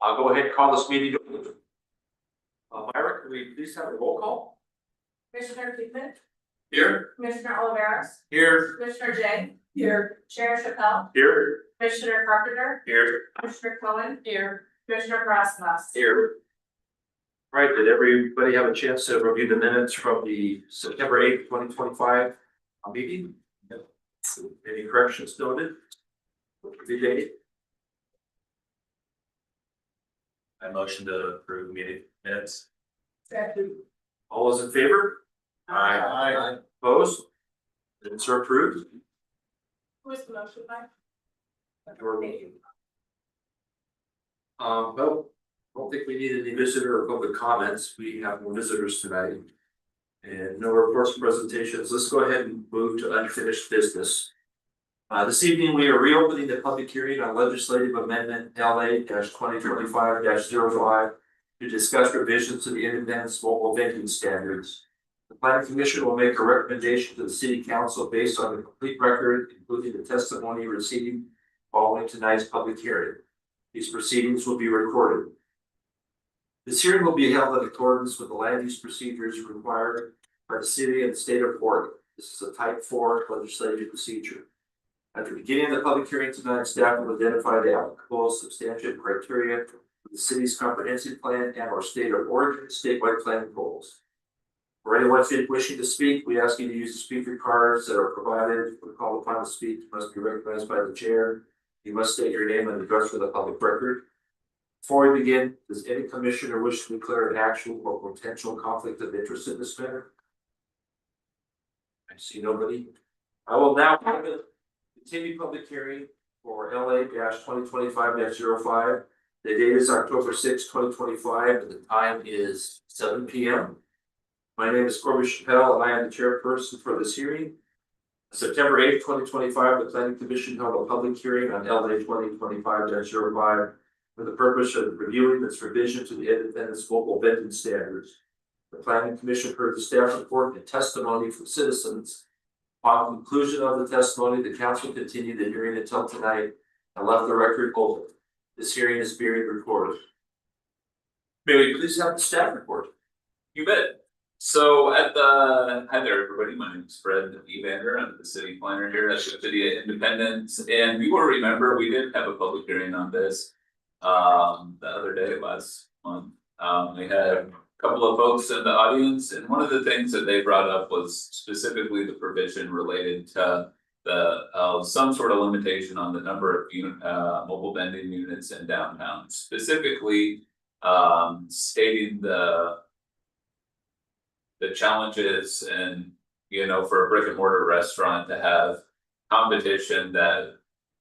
I'll go ahead and call this meeting to order. Myra, can we please have a roll call? Commissioner Tukin, Here. Commissioner Oliveros, Here. Commissioner Jay. Here. Chair Chappelle, Here. Commissioner Carpenter, Here. Commissioner Cohen. Here. Commissioner Rasmus. Here. All right, did everybody have a chance to review the minutes from the September 8th, 2025 meeting? Any corrections noted? The date? I motion to approve meeting minutes. All those in favor? Aye. Opposed? Minutes are approved. Who is the motion by? Your meeting. Well, I don't think we need any visitor or public comments. We have no visitors tonight. And no reports or presentations. Let's go ahead and move to unfinished business. This evening, we are reopening the public hearing on legislative amendment LA 2025-05 to discuss revisions to the Independence Mobile Vending Standards. The Planning Commission will make a recommendation to the City Council based on the complete record, including the testimony received following tonight's public hearing. These proceedings will be recorded. This hearing will be held in accordance with the land use procedures required by the City and State of Oregon. This is a Type 4 legislative procedure. At the beginning of the public hearing tonight, staff will identify the applicable substantive criteria for the city's comprehensive plan and or state of Oregon statewide planning goals. For anyone wishing to speak, we ask you to use the speaker cards that are provided. When called upon to speak, you must be recognized by the chair. You must state your name and address for the public record. Before we begin, does any commissioner wish to declare an actual or potential conflict of interest in this matter? I see nobody. I will now open continued public hearing for LA 2025-05. The date is October 6, 2025, and the time is 7 p.m. My name is Corby Chappelle, and I am the chairperson for this hearing. September 8, 2025, the Planning Commission held a public hearing on LA 2025-05 for the purpose of reviewing its revision to the Independence Mobile Vending Standards. The Planning Commission heard the staff report and testimony from citizens. Upon conclusion of the testimony, the council continued the hearing until tonight and left the record open. This hearing is being recorded. May we please have the staff report? You bet. So hi there everybody, my name is Fred Evander, I'm the city planner here at the City of Independence, and you will remember we did have a public hearing on this the other day last month. We had a couple of folks in the audience, and one of the things that they brought up was specifically the provision related to the some sort of limitation on the number of mobile vending units in downtown, specifically stating the challenges and for a brick and mortar restaurant to have competition that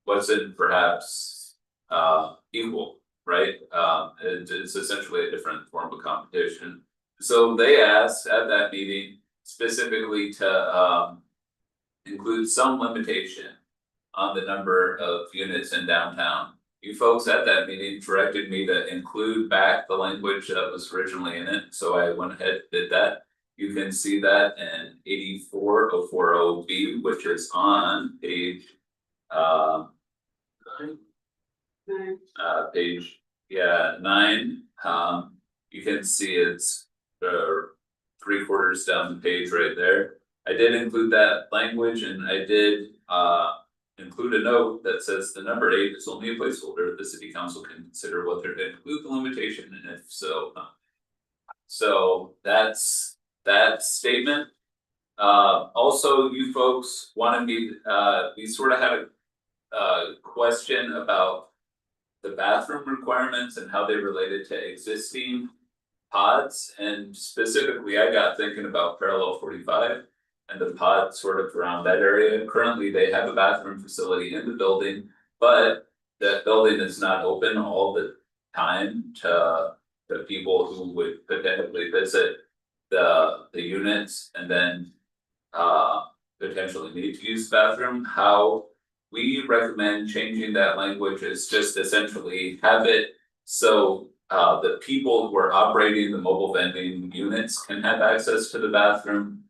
wasn't perhaps equal, right? It's essentially a different form of competition. So they asked at that meeting specifically to include some limitation on the number of units in downtown. You folks at that meeting directed me to include back the language that was originally in it, so I went ahead and did that. You can see that in 84040B, which is on page page 9. You can see it's 3/4 down the page right there. I did include that language, and I did include a note that says the number 8 is only a placeholder. The city council can consider whether to include the limitation, and if so, so that's that statement. Also, you folks wanted me, we sort of had a question about the bathroom requirements and how they related to existing pods, and specifically I got thinking about parallel 45 and the pod sort of around that area. Currently they have a bathroom facility in the building, but that building is not open all the time to people who would potentially visit the units and then potentially need to use the bathroom. How we recommend changing that language is just essentially have it so the people who are operating the mobile vending units can have access to the bathroom,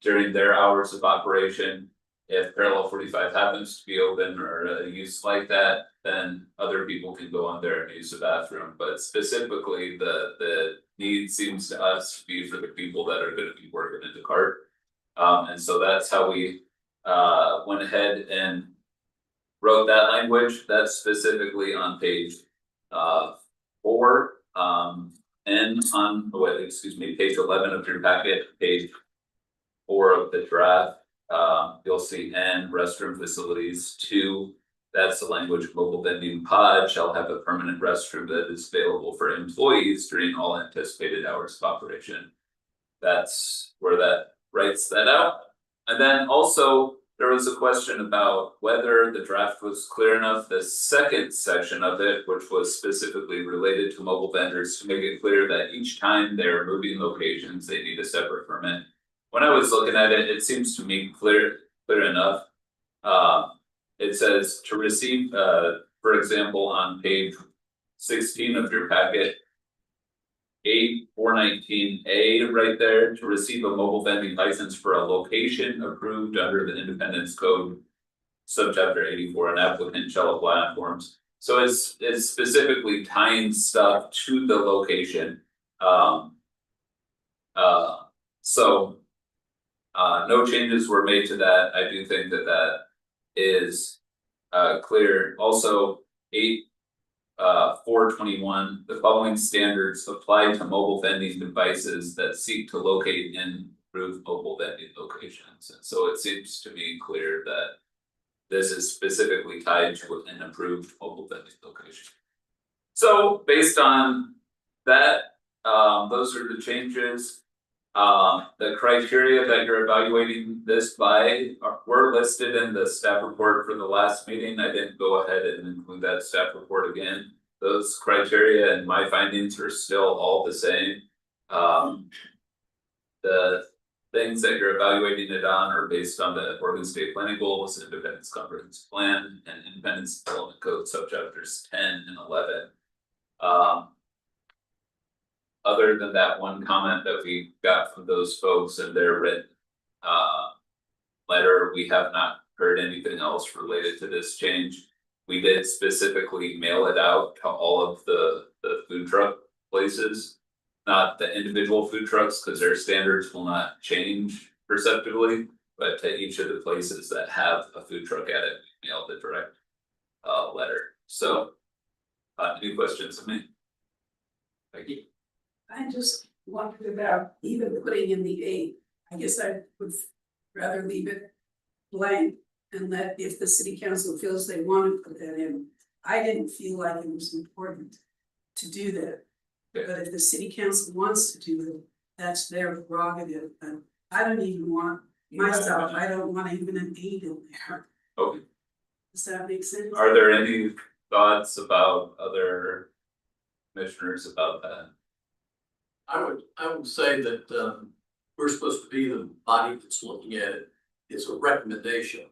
during their hours of operation. If parallel 45 happens to be open or a use like that, then other people can go on there and use the bathroom, but specifically the need seems to us to be for the people that are gonna be working in the cart. And so that's how we went ahead and wrote that language. That's specifically on page 4, and on page 11 of your packet, page 4 of the draft. You'll see N restroom facilities 2. That's the language. Mobile vending pod shall have a permanent restroom that is available for employees during all anticipated hours of operation. That's where that writes that out. And then also there was a question about whether the draft was clear enough. The second section of it, which was specifically related to mobile vendors, to make it clear that each time they're moving locations, they need a separate permit. When I was looking at it, it seems to me clear enough. It says to receive, for example, on page 16 of your packet, 419A right there, to receive a mobile vending license for a location approved under the Independence Code, subchapter 84, an applicant shall apply on forms. So it's specifically tying stuff to the location. So no changes were made to that. I do think that that is clear. Also, 421, the following standards apply to mobile vending devices that seek to locate in approved mobile vending locations. And so it seems to me clear that this is specifically tied to an approved mobile vending location. So based on that, those are the changes. The criteria that you're evaluating this by were listed in the staff report for the last meeting. I didn't go ahead and include that staff report again. Those criteria and my findings are still all the same. The things that you're evaluating it on are based on the Oregon State Planning Goals, Independence Comprehensive Plan, and Independence Development Code subchapters 10 and 11. Other than that one comment that we got from those folks in their written letter, we have not heard anything else related to this change. We did specifically mail it out to all of the food truck places, not the individual food trucks, because their standards will not change perceptibly, but to each of the places that have a food truck at it, we mailed the direct letter. So any questions of me? Thank you. I just wondered about even putting in the 8, I guess I would rather leave it blank. And that if the city council feels they want to put that in, I didn't feel like it was important to do that. Yeah. But if the city council wants to do it, that's their prerogative, and I don't even want myself, I don't want even an 8 in there. Okay. Does that make sense? Are there any thoughts about other commissioners about that? I would say that we're supposed to be the body that's looking at it. It's a recommendation.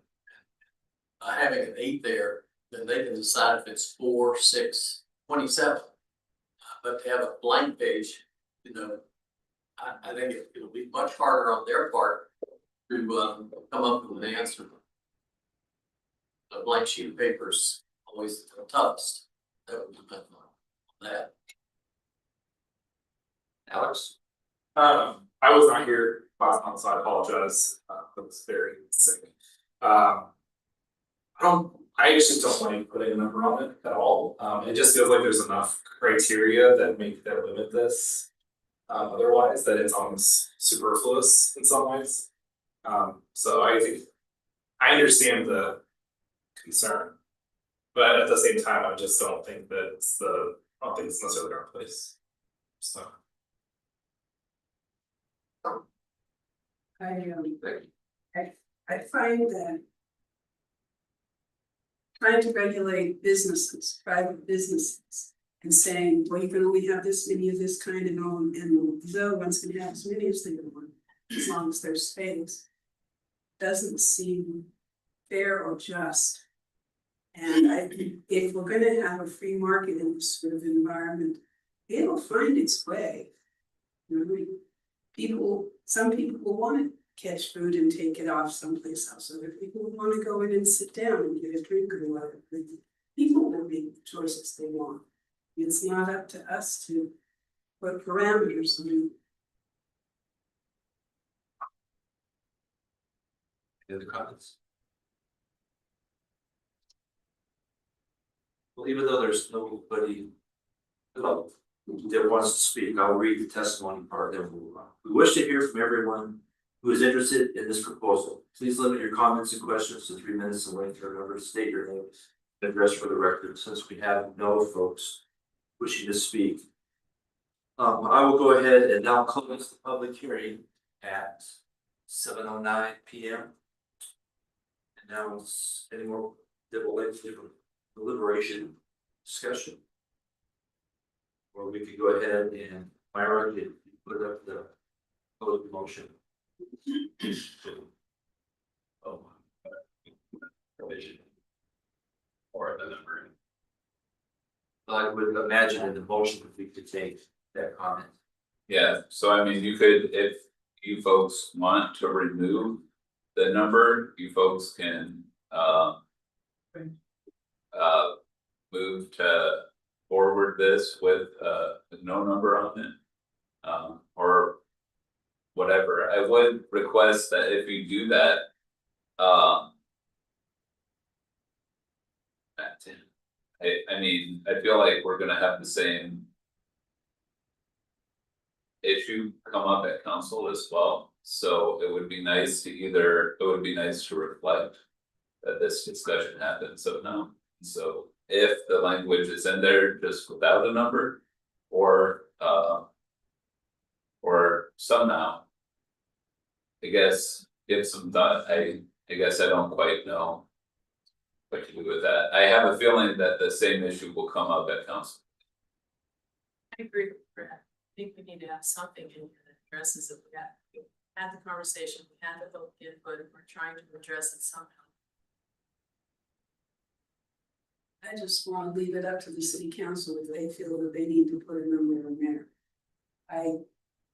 Having an 8 there, then they can decide if it's 4, 6, 27. But to have a blank page, I think it'll be much harder on their part to come up with an answer. A blank sheet of paper is always the toughest. That would depend on that. Alex? I was not here last month, so I apologize. I was very sick. I actually don't like putting a number on it at all. It just feels like there's enough criteria that limit this. Otherwise, that it's almost superfluous in some ways. So I think I understand the concern, but at the same time, I just don't think that I don't think it's necessarily our place. So. I find that trying to regulate businesses, private businesses, and saying, well, you can only have this many of this kind and all, and the other ones can have as many as they want, as long as there's space, doesn't seem fair or just. And if we're gonna have a free market in this sort of environment, it'll find its way. some people will wanna catch food and take it off someplace else, other people will wanna go in and sit down and get a drink or whatever. People will make the choices they want. It's not up to us to put parameters on. Any other comments? Well, even though there's nobody that wants to speak, I'll read the testimony part, then we'll move on. We wish to hear from everyone who is interested in this proposal. Please limit your comments and questions to 3 minutes in length, or remember to state your name and address for the record, since we have no folks wishing to speak. I will go ahead and now close the public hearing at 7:09 PM. And now it's any more deliberation, discussion. Or we could go ahead and Myra could put up the closed motion. Oh. Provision. Or the number. I would imagine in the motion if we could take that comment. Yeah, so I mean, you could, if you folks want to remove the number, you folks can move to forward this with no number on it. Or whatever, I would request that if you do that, I mean, I feel like we're gonna have the same issue come up at council as well, so it would be nice to reflect that this discussion happened, so now, so if the language is in there just without a number, or somehow, I guess, give some thought, I guess I don't quite know what to do with that. I have a feeling that the same issue will come up at council. I agree with Brad. I think we need to have something in here that addresses it. We had the conversation, we had the public input, and we're trying to address it somehow. I just wanna leave it up to the city council if they feel that they need to put a number in there.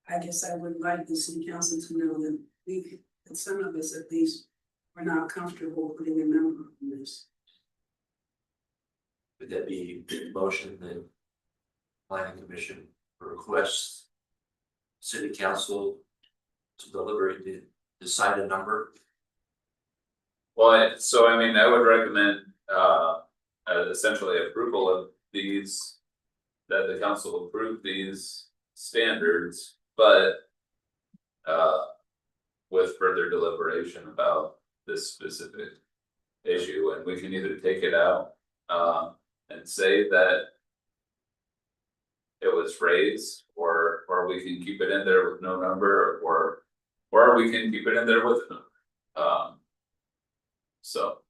I guess I would like the city council to know that that some of us at least are not comfortable putting a number on this. Would that be a motion that planning commission requests city council to deliberate to decide a number? Well, so I mean, I would recommend essentially approval of these. That the council approve these standards, but with further deliberation about this specific issue, and we can either take it out and say that it was raised, or we can keep it in there with no number, or we can keep it in there with a number. So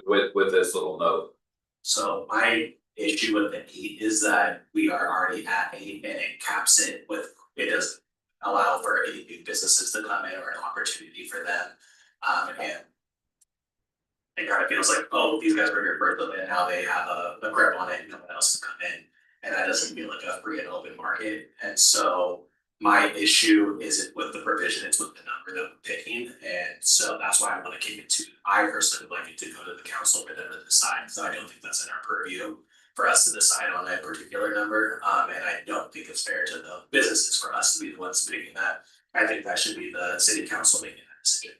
with this little note. So my issue with the 8 is that we are already at 8 and it caps it with, it doesn't allow for any new businesses to come in or an opportunity for them. And it kind of feels like, oh, these guys were here first, and now they have a grip on it and no one else can come in. And that doesn't feel like a free and open market. And so my issue isn't with the provision, it's with the number that I'm picking. And so that's why I want to keep it to, I personally would like it to go to the council for them to decide, so I don't think that's in our purview for us to decide on that particular number. And I don't think it's fair to the businesses for us to be the ones making that. I think that should be the city council making that decision.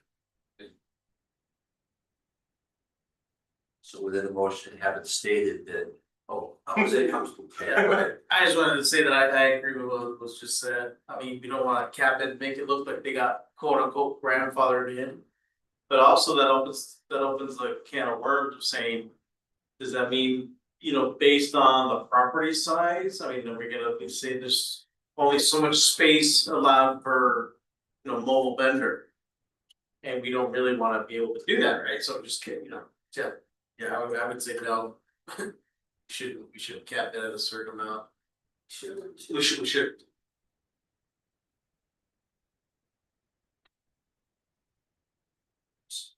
So within the motion, have it stated that, how was it comes to? I just wanted to say that I agree with what was just said. I mean, we don't wanna cap it, make it look like they got quote unquote grandfathered in. But also that opens the can of worms of saying, does that mean, based on the property size? I mean, are we gonna be saying there's only so much space allowed for, mobile vendor? And we don't really wanna be able to do that, right? So I'm just kidding, yeah, I would say no. We should cap that at a certain amount. We should.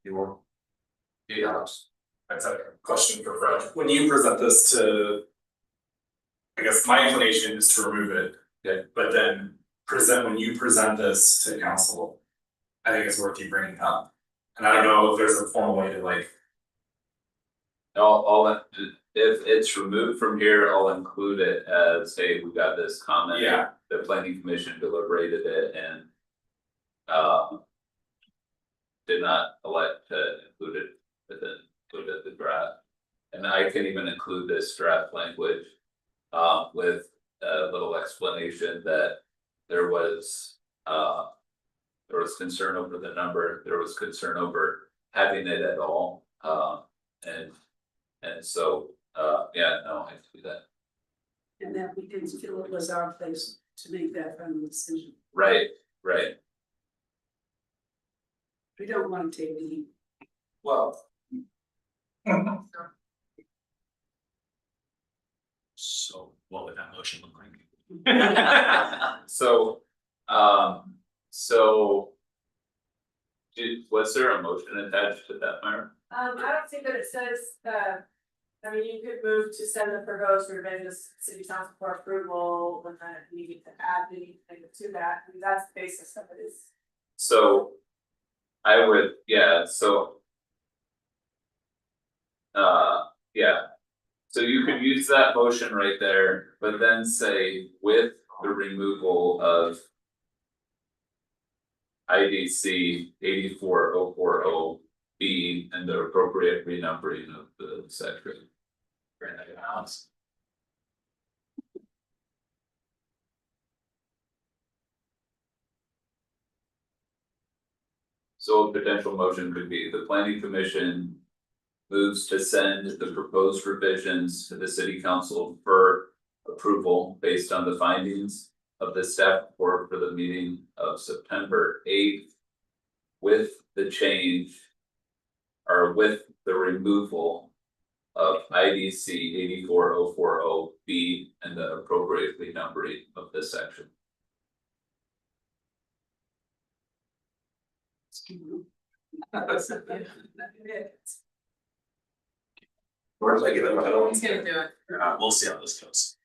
You want? Yeah, Alex. I just had a question for Fred. When you present this to, I guess my inclination is to remove it. Okay. But then when you present this to council, I think it's worth you bringing up. And I don't know if there's a formal way to like, if it's removed from here, I'll include it as, hey, we got this comment. Yeah. The planning commission deliberated it and. Did not elect to include it within the draft. And I can even include this draft language. With a little explanation that there was concern over the number, there was concern over having it at all. And so, yeah, no, I do that. And that we didn't feel it was our place to make that final decision. Right. We don't want to take the heat. well. So what would that motion look like? So, was there a motion attached to that, Myra? I don't think that it says, I mean, you could move to send the proposed revisions to city council for approval, and then you need to add anything to that, I mean, that's the basis of it is. So. I would, yeah, so. Yeah. So you could use that motion right there, but then say with the removal of. IDC 84040 B and the appropriate renumbering of the section. So a potential motion could be the planning commission. Moves to send the proposed revisions to the city council for approval based on the findings of the staff report for the meeting of September 8th. With the change. Or with the removal. Of IDC 84040 B and the appropriately numbering of this section. Where's I get it? Who's gonna do it? We'll see how this goes.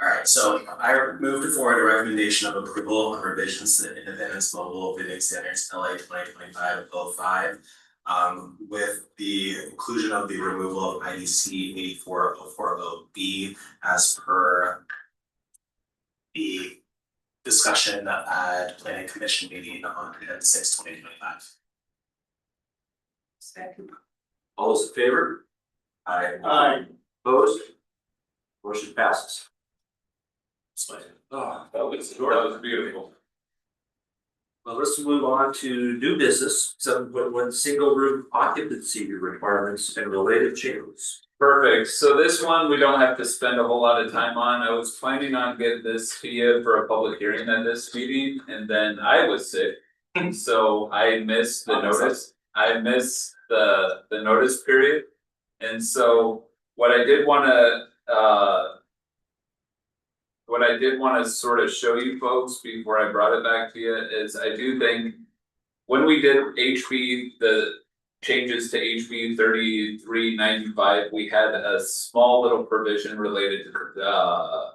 Alright, so I moved forward a recommendation of approval of revisions to the Independence Mobile Bidding Standards LA 2025-05. With the inclusion of the removal of IDC 84040 B as per. The discussion at planning commission meeting on 10/6/2025. Second. All those in favor? Aye. Opposed? Motion passes. That was beautiful. Well, let's move on to new business, 7.1 single room occupancy requirements and related changes. Perfect, so this one we don't have to spend a whole lot of time on, I was planning on getting this to you for a public hearing at this meeting, and then I was sick. So I missed the notice, I missed the notice period. And so what I did wanna sort of show you folks before I brought it back to you is I do think. When we did HB, the changes to HB 3395, we had a small little provision related to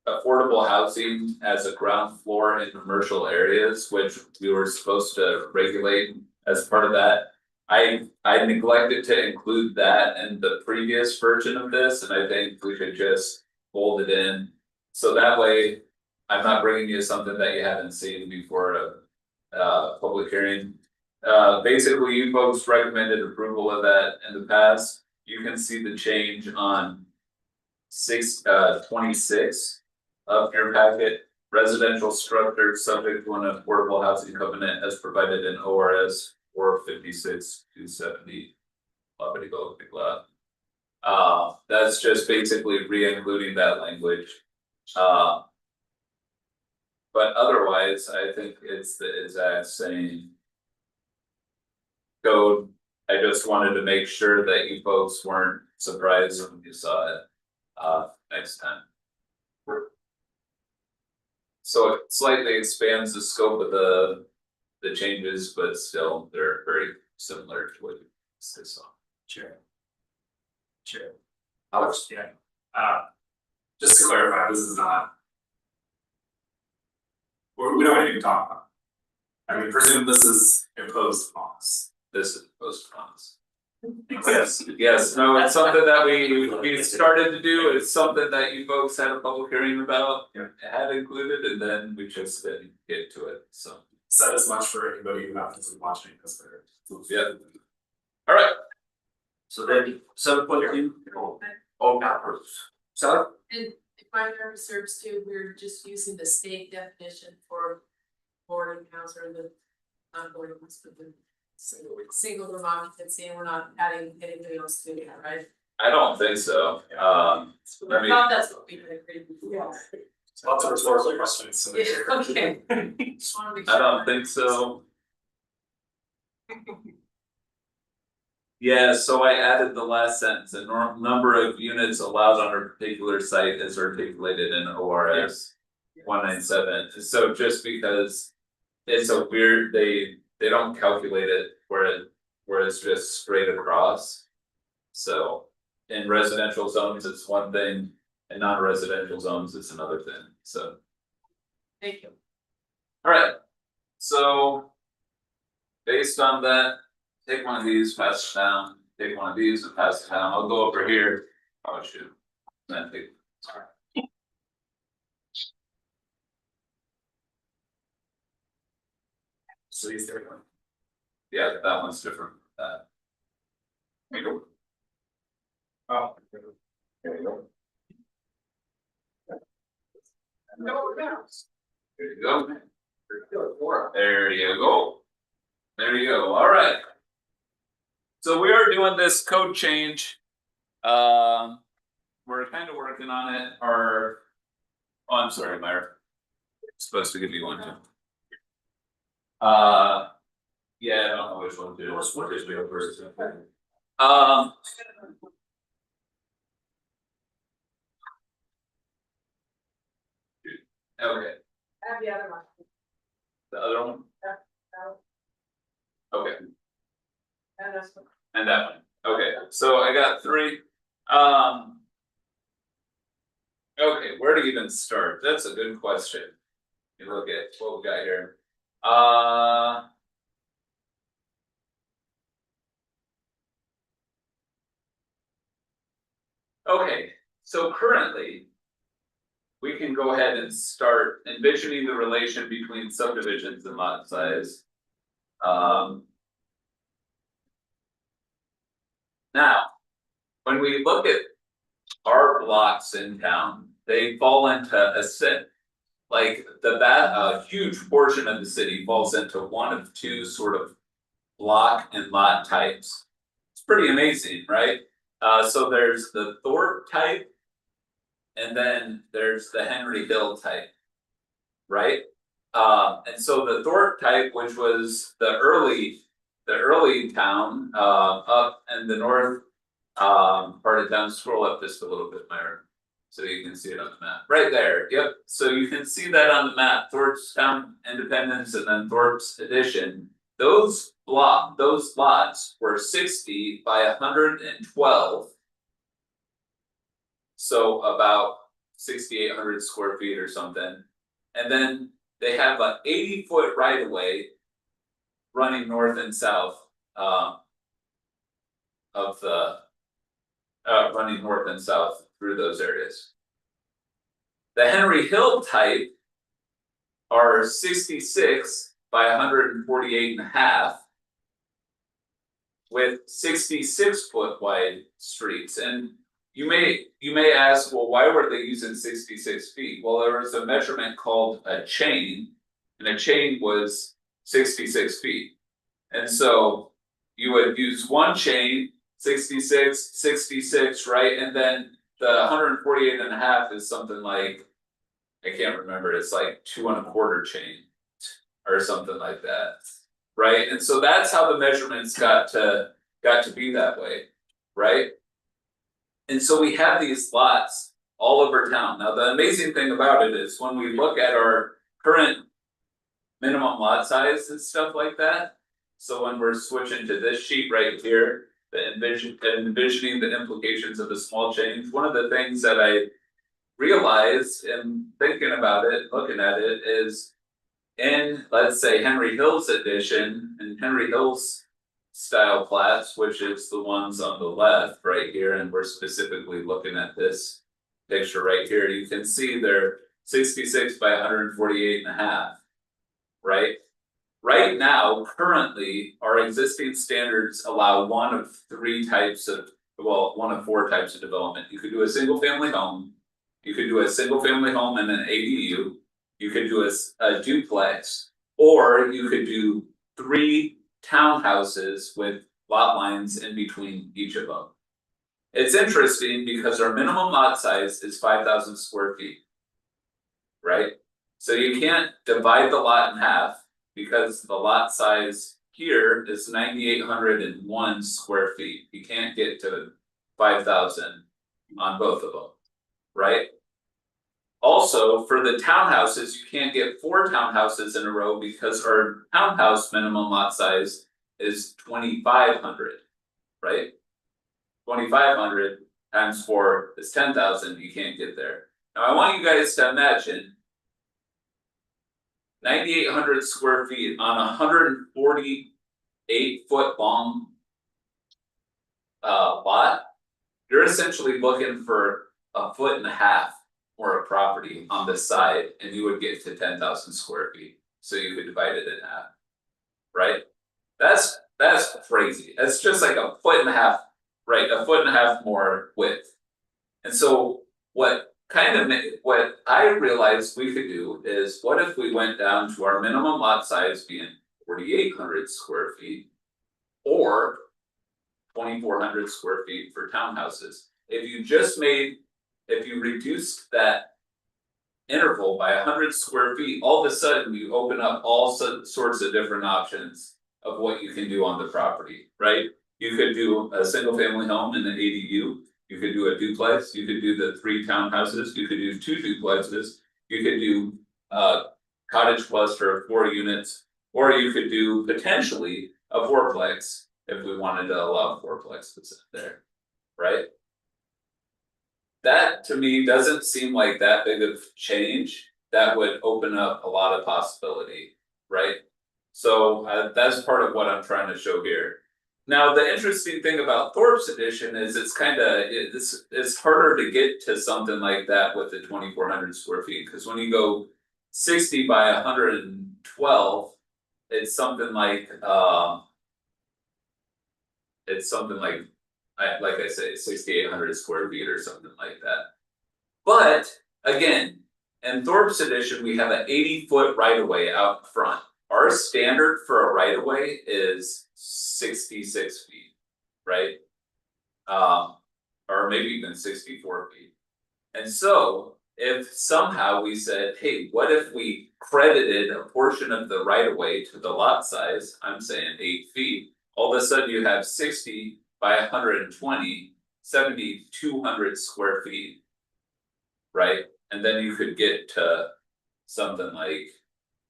affordable housing as a ground floor in commercial areas, which we were supposed to regulate as part of that. I neglected to include that in the previous version of this, and I think we could just fold it in. So that way, I'm not bringing you something that you haven't seen before a public hearing. Basically, you folks recommended approval of that in the past. You can see the change on 26 of your packet. Residential structure subject to an affordable housing covenant as provided in ORS 456-270. That's just basically re-including that language. But otherwise, I think it's the exact same code. I just wanted to make sure that you folks weren't surprised when you saw it next time. So it slightly expands the scope of the changes, but still they're very similar to what you saw. Chair. Alex? Yeah. Just to clarify, this is not. we don't need to talk about. I mean, presume this is imposed upon us. This is post funds. Yes, no, it's something that we started to do, it's something that you folks had a public hearing about. Yeah. Had included, and then we just didn't get to it, so, Said as much for anybody who happens to be watching this. yeah. Alright, So then, 7.2. Oh, apples. So, And if my memory serves too, we're just using the state definition for boarding house or the non-boarding house, but the single room occupancy, and we're not adding anything else to it, right? I don't think so, I I mean- thought that's what we had agreed before. Lots of rhetorical questions. Yeah, okay. Just wanna make I sure. don't think so. Yeah, so I added the last sentence, the number of units allowed on a particular site is articulated in ORS 197, so just because. It's a weird, they don't calculate it where it's just straight across. So in residential zones, it's one thing, in non-residential zones, it's another thing, so. Thank you. Alright, so. Based on that, take one of these, pass it down, take one of these and pass it down, I'll go over here, oh shoot. Then take, sorry. So these three. Yeah, that one's different, there you go. Oh. There you go. There you go. There you go. There you go, alright. So we are doing this code change. We're kind of working on it, oh, I'm sorry, Meyer. Supposed to give you one too. Yeah, I don't know which one to do. What is the first? Okay, I have the other one. the other one, No, okay. and this one. And that one, okay, so I got three, okay, where to even start, that's a good question. You look at what we got here, okay, so currently. We can go ahead and start envisioning the relation between subdivisions and lot size. Now, when we look at our blocks in town, they fall into a set. Like a huge portion of the city falls into one of two sort of block and lot types. It's pretty amazing, right? So there's the Thorpe type. And then there's the Henry Hill type. Right? And so the Thorpe type, which was the early town, up in the north. Part of town, scroll up just a little bit, Myra. So you can see it on the map, right there, yep, so you can see that on the map, Thorpe's Town Independence and then Thorpe's Addition. Those lots were 60 by 112. So about 6,800 square feet or something. And then they have an 80-foot right of way running north and south running north and south through those areas. The Henry Hill type are 66 by 148.5 with 66-foot wide streets. And you may ask, well, why were they using 66 feet? Well, there was a measurement called a chain, and a chain was 66 feet. And so you would use one chain, 66, 66, right? And then the 148.5 is something like, I can't remember, it's like 2 1/4 chain or something like that. Right? And so that's how the measurements got to be that way, right? And so we have these lots all over town. Now, the amazing thing about it is when we look at our current minimum lot size and stuff like that. So when we're switching to this sheet right here, the envisioning the implications of the small change, one of the things that I realized in thinking about it, looking at it, is in, let's say, Henry Hills edition, and Henry Hills style plats, which is the ones on the left right here, and we're specifically looking at this picture right here, you can see they're 66 by 148.5, right? Right now, currently, our existing standards allow one of four types of development. You could do a single family home, you could do a single family home and an ADU, you could do a duplex, or you could do 3 townhouses with lot lines in between each of them. It's interesting because our minimum lot size is 5,000 square feet. Right? So you can't divide the lot in half because the lot size here is 9,801 square feet. You can't get to 5,000 on both of them, right? Also, for the townhouses, you can't get 4 townhouses in a row because our townhouse minimum lot size is 2,500, right? 2,500 times 4 is 10,000, you can't get there. Now I want you guys to imagine 9,800 square feet on a 148-foot long lot. You're essentially looking for 1.5 feet more of property on the side, and you would get to 10,000 square feet. So you could divide it in half, right? That's crazy. It's just like 1.5 feet, right? 1.5 feet more width. And so what I realized we could do is, what if we went down to our minimum lot size being 4,800 square feet or 2,400 square feet for townhouses? If you reduced that interval by 100 square feet, all of a sudden you open up all sorts of different options of what you can do on the property, right? You could do a single family home in an ADU. You could do a duplex, you could do the 3 townhouses, you could do 2 duplexes, you could do cottage cluster of 4 units, or you could do potentially a 4-plex if we wanted to allow 4-plexes there, right? That to me doesn't seem like that big of change. That would open up a lot of possibility, right? So that's part of what I'm trying to show here. Now, the interesting thing about Thorpe's edition is it's harder to get to something like that with the 2,400 square feet, because when you go 60 by 112, it's something like like I say, 6,800 square feet or something like that. But again, in Thorpe's edition, we have an 80-foot right of way out front. Our standard for a right of way is 66 feet, right? Or maybe even 64 feet. And so if somehow we said, hey, what if we credited a portion of the right of way to the lot size, I'm saying 8 feet, all of a sudden you have 60 by 120, 7,200 square feet, right? And then you could get to something like,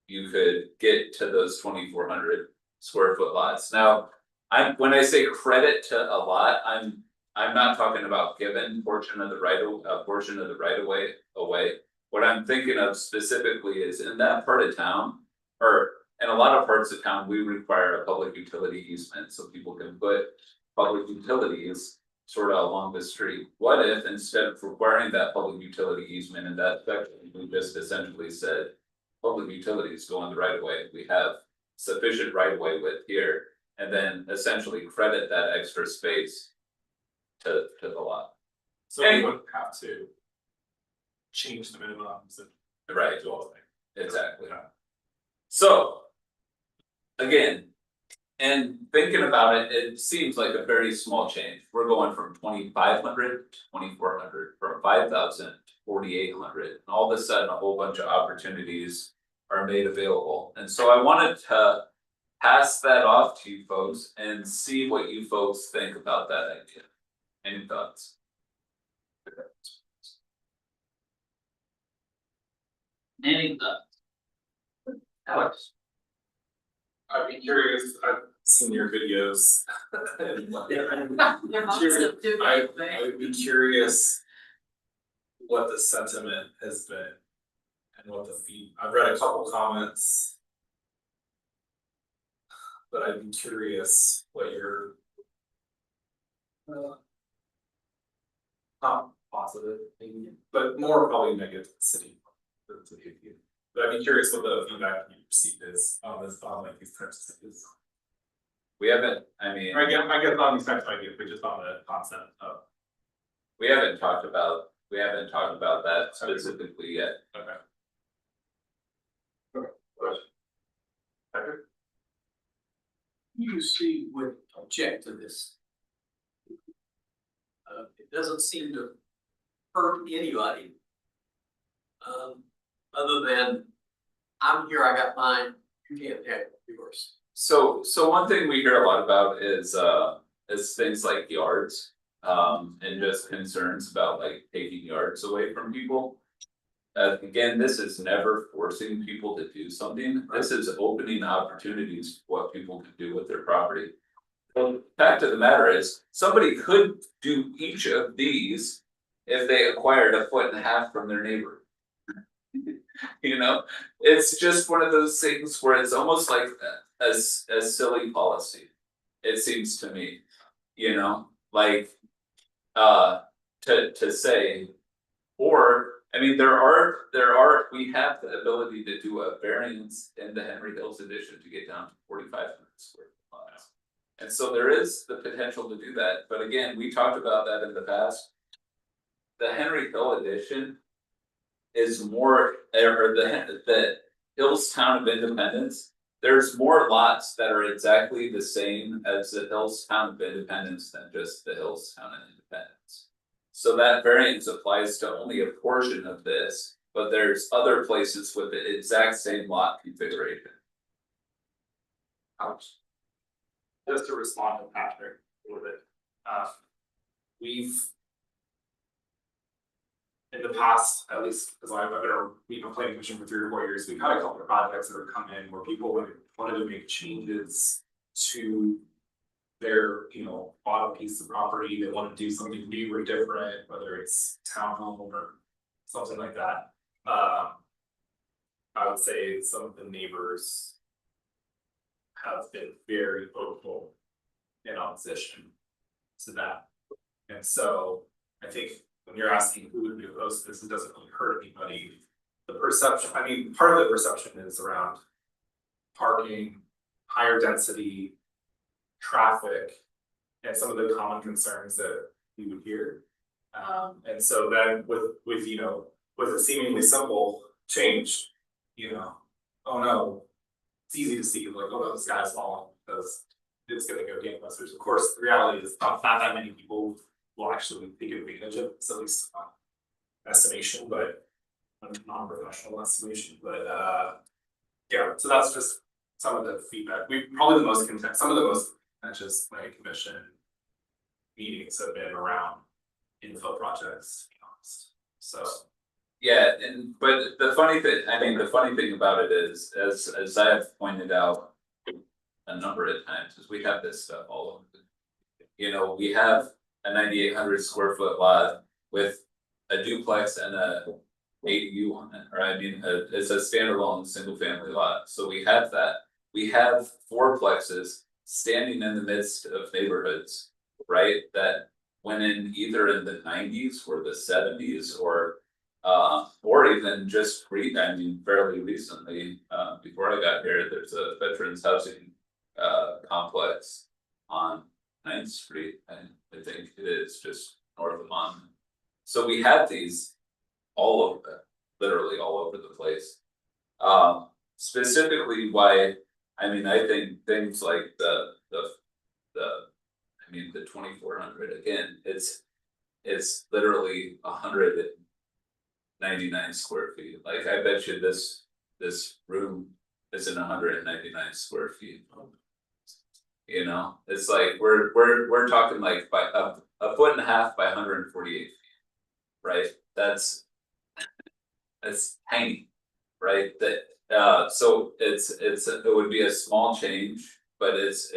you could get to those 2,400 square foot lots. Now, when I say credit to a lot, I'm not talking about giving a portion of the right of way away. What I'm thinking of specifically is in that part of town, or in a lot of parts of town, we require a public utility easement so people can put public utilities sort of along the street. What if instead of requiring that public utility easement in that section, we just essentially said public utilities go on the right of way, we have sufficient right of way width here, and then essentially credit that extra space to the lot. So we wouldn't have to change the minimums and Right. do all the things. Exactly. So again, and thinking about it, it seems like a very small change. We're going from 2,500 to 2,400, from 5,000 to 4,800, and all of a sudden a whole bunch of opportunities are made available. And so I wanted to pass that off to you folks and see what you folks think about that idea. Any thoughts? Any thoughts? Alex? I'd be curious, I've seen your videos. And They're also different, I right? would be curious what the sentiment has been and what the I've read a couple comments but I'd be curious what your. Not positive, maybe, but more probably negative to the city. To the idea. But I'd be curious what the feedback you received is on this, on like these types of things. We haven't, I mean, I guess not on these types of ideas, but just on the concept of. we haven't talked about that specifically yet. Okay. You see would object to this. It doesn't seem to hurt anybody. Other than, I'm here, I got mine, you can't have yours. So one thing we hear a lot about is things like yards. And just concerns about like taking yards away from people. Again, this is never forcing people to do something, this is opening opportunities for what people can do with their property. The fact of the matter is, somebody could do each of these if they acquired 1.5 feet from their neighbor. You know, it's just one of those things where it's almost like a silly policy. It seems to me, you know, like. To say, or, I mean, we have the ability to do a variance in the Henry Hills edition to get down to 4,500 square foot lots. And so there is the potential to do that, but again, we talked about that in the past. The Henry Hill edition is more, or the Hills Town of Independence. There's more lots that are exactly the same as the Hills Town of Independence than just the Hills Town of Independence. So that variance applies to only a portion of this, but there's other places with the exact same lot configuration. Ouch. Just to respond to Patrick a little bit, we've. In the past, at least, because we've been planning commission for 3 or 4 years, we've had a couple of projects that have come in where people wanted to make changes to. Their, bottom piece of property, they want to do something new or different, whether it's townhome or something like that. I would say some of the neighbors have been very vocal in opposition to that. And so I think when you're asking who would be opposed to this, it doesn't really hurt anybody. The perception, I mean, part of the perception is around parking, higher density, traffic, and some of the common concerns that we would hear. And so then with a seemingly simple change, oh no, it's easy to see like, oh no, the sky's falling because it's gonna go gangbusters. Of course, the reality is not that many people will actually take advantage of this, at least estimation, but non-professional estimation, but yeah, so that's just some of the feedback. Some of the most contentious planning commission meetings have been around infill projects, to be honest. So Yeah, but the funny thing about it is, as I have pointed out a number of times, is we have this stuff all over. We have a 9,800 square foot lot with a duplex and a ADU on it, or it's a standalone single family lot, so we have that. We have fourplexes standing in the midst of neighborhoods, right, that went in either in the 90s or the 70s or even just fairly recently, before I got here, there's a veterans housing complex on 9th Street, and I think it is just north of Mon. So we have these all over, literally all over the place. Specifically why, I think things like the 2400, again, it's literally 199 square feet. Like I bet you this room isn't 199 square feet. It's like we're talking like by a 1.5 feet by 148 feet, right? That's tiny, right? So it would be a small change, but it's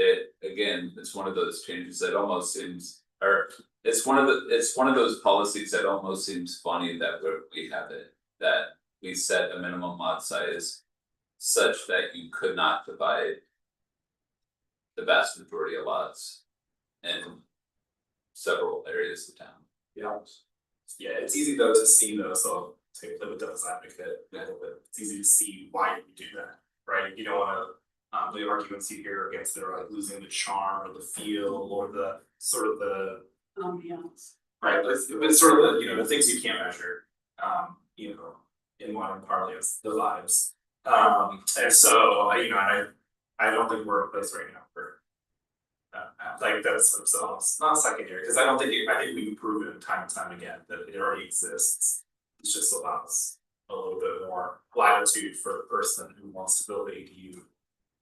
one of those changes that almost seems, or it's one of those policies that almost seems funny that we have it, that we set a minimum lot size such that you could not divide the vast majority of lots in several areas of town. Yeah. Yeah, it's easy though to see though, so take the devil's advocate, but it's easy to see why you do that, right? You don't wanna. The arguments you hear against it are like losing the charm or the feel or the sort of the. Ambiance. Right, it's sort of the, you know, the things you can't measure, you know, in modern parlance, the lives. And so, you know, I don't think we're in a place right now for. Like that's sort of not secondary, because I don't think I think we've proven time and time again that it already exists. It just allows a little bit more latitude for the person who wants to build ADU.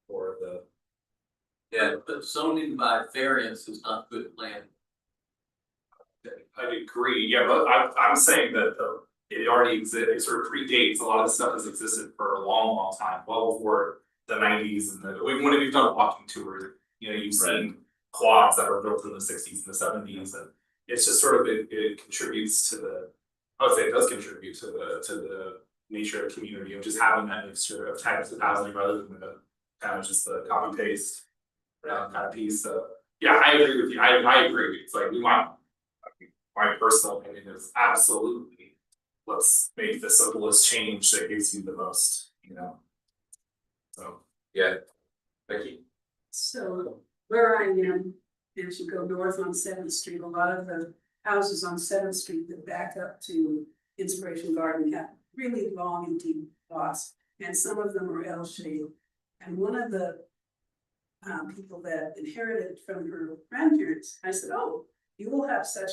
Or the, Yeah, But zoning by variance is not good planning. I agree, yeah, but I'm saying that it already exists, it sort of predates, a lot of this stuff has existed for a long time, well before the nineties and when we've done walking tours, you know, you've seen quads that were built in the sixties and the seventies, and it's just sort of, it contributes to the, I would say it does contribute to the nature of the community of just having that mixture of types of housing rather than the kind of just the copy paste kind of piece, so, yeah, I agree with you, I agree, it's like we want. My personal opinion is absolutely, let's make the simplest change that gives you the most, you know. So, yeah, Becky. So where I am, as you go north on Seventh Street, a lot of the houses on Seventh Street that back up to Inspiration Garden have really long and deep lots, and some of them are L-shaped. And one of the people that inherited from her grandparents, I said, oh, you will have such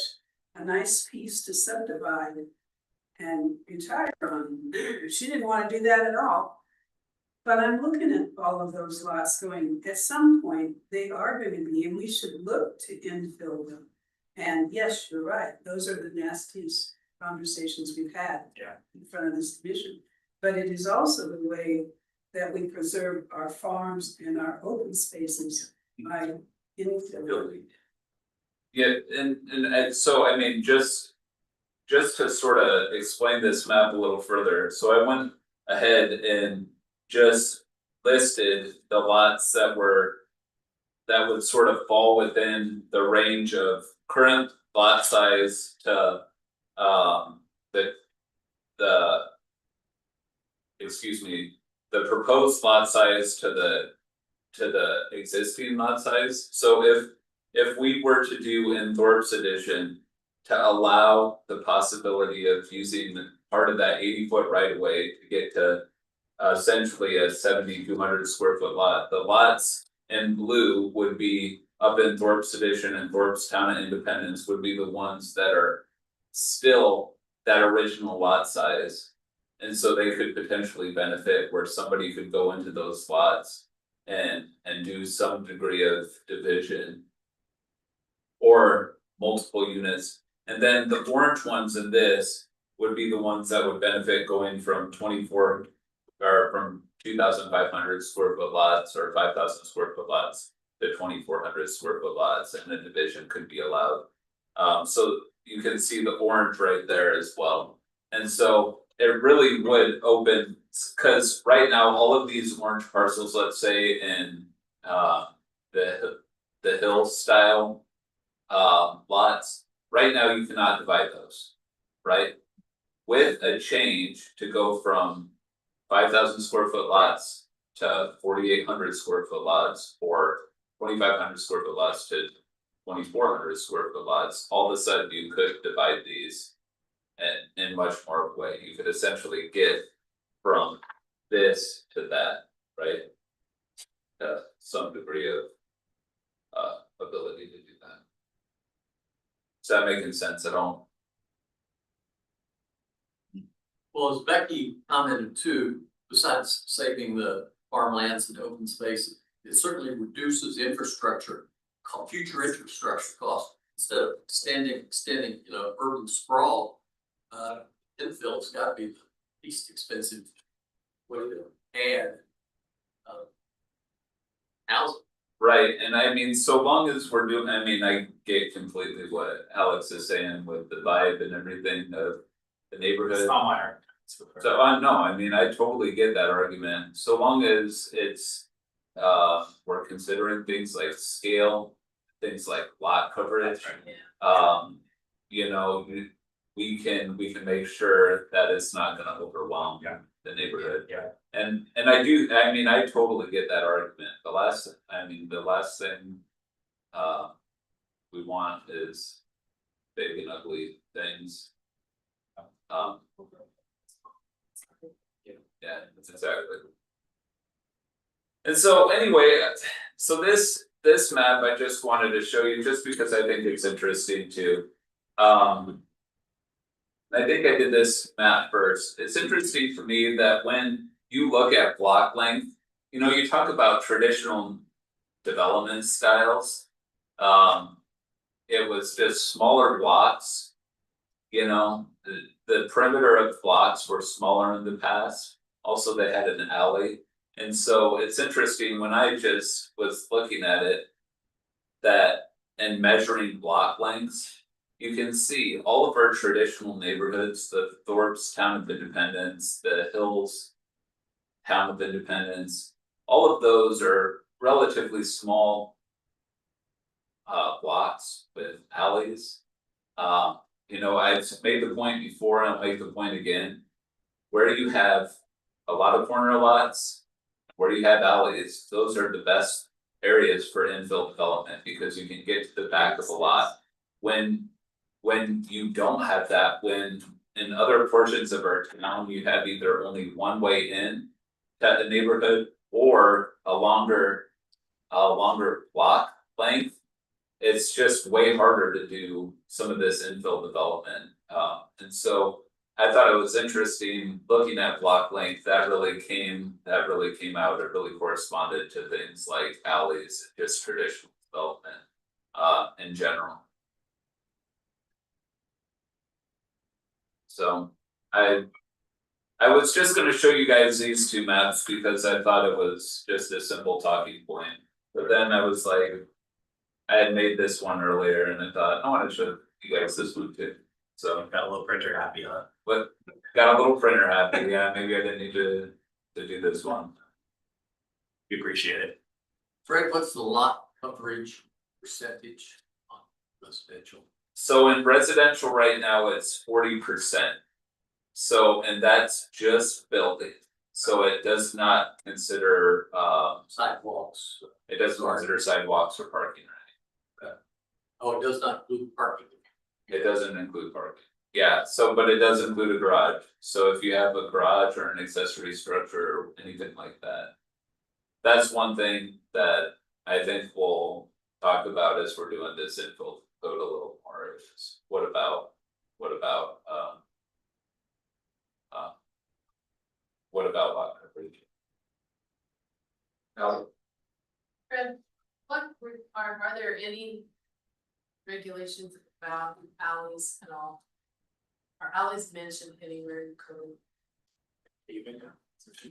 a nice piece to subdivide and retire on. She didn't want to do that at all. But I'm looking at all of those lots going, at some point, they are going to be, and we should look to infill them. And yes, you're right, those are the nastiest conversations we've had in front of this commission. But it is also the way that we preserve our farms and our open spaces by infilling. yeah, and so I mean, just to sort of explain this map a little further, so I went ahead and just listed the lots that would sort of fall within the range of current lot size to the proposed lot size to the existing lot size. So if we were to do in Thorpe's addition to allow the possibility of using part of that 80-foot right of way to get to essentially a 7,200 square foot lot, the lots in blue would be up in Thorpe's addition and Thorpe's Town of Independence would be the ones that are still that original lot size. And so they could potentially benefit where somebody could go into those lots and do some degree of division. Or multiple units, and then the orange ones in this would be the ones that would benefit going from 24 or from 2,500 square foot lots or 5,000 square foot lots to 2,400 square foot lots, and a division could be allowed. So you can see the orange right there as well, and so it really would open, because right now all of these orange parcels, let's say in the hill style lots, right now you cannot divide those, right? With a change to go from 5,000 square foot lots to 4,800 square foot lots, or 2,500 square foot lots to 2,400 square foot lots, all of a sudden you could divide these in much more of a way. You could essentially get from this to that, right? Some degree of ability to do that. Is that making sense at all? Well, as Becky commented too, besides saving the farmlands and open space, it certainly reduces infrastructure, future infrastructure costs. Instead of extending, you know, urban sprawl, infill's gotta be the least expensive way to add housing. Right, and I mean, so long as we're doing, I mean, I get completely what Alex is saying with the vibe and everything of the neighborhood. It's not my argument. So no, I mean, I totally get that argument, so long as it's we're considering things like scale, things like lot coverage. You know, we can make sure that it's not gonna overwhelm the neighborhood. Yeah. And I mean, I totally get that argument. The last thing we want is big and ugly things. Yeah, that's exactly. And so anyway, so this map I just wanted to show you just because I think it's interesting too. I think I did this map first. It's interesting for me that when you look at block length, you know, you talk about traditional development styles. It was just smaller blocks. You know, the perimeter of blocks were smaller in the past. Also, they had an alley. And so it's interesting when I just was looking at it that and measuring block lengths, you can see all of our traditional neighborhoods, the Thorpe's Town of Independence, the Hills Town of Independence, all of those are relatively small blocks with alleys. You know, I've made the point before and I'll make the point again, where you have a lot of corner lots, where you have alleys, those are the best areas for infill development because you can get to the back of a lot. When you don't have that, when in other portions of our town, you have either only one way in to the neighborhood or a longer block length, it's just way harder to do some of this infill development. And so I thought it was interesting looking at block length, that really came out, it really corresponded to things like alleys, just traditional development in general. So I was just gonna show you guys these two maps because I thought it was just a simple talking point. But then I was like, I had made this one earlier and I thought, I want to show you guys this one too. So Got a little printer happy, huh? but got a little printer happy, yeah, maybe I didn't need to do this one. We appreciate it. Fred, what's the lot coverage percentage on residential? So in residential right now, it's 40%. So, and that's just building, so it does not consider Sidewalks. it doesn't consider sidewalks or parking. Oh, it does not include parking. It doesn't include parking. Yeah, so but it does include a garage. So if you have a garage or an accessory structure or anything like that. That's one thing that I think we'll talk about as we're doing this infill code a little more is what about lot coverage? Fred, are there any regulations about alleys at all? Are alleys mentioned anywhere in code?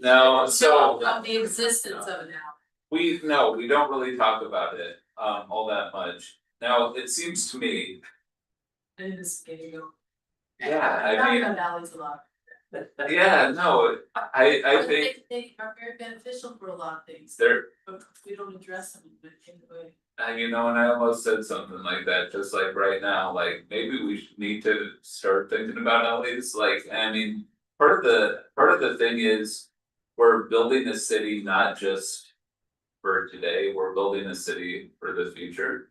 No, so Of the existence of an alley. we don't really talk about it all that much. Now, it seems to me, In this video. yeah, I I talk mean, about alleys a lot. yeah, no, I think They are very beneficial for a lot of things, there. but we don't address them in a way. You know, and I almost said something like that, just like right now, like maybe we need to start thinking about alleys, like, I mean. Part of the thing is, we're building a city not just for today, we're building a city for the future.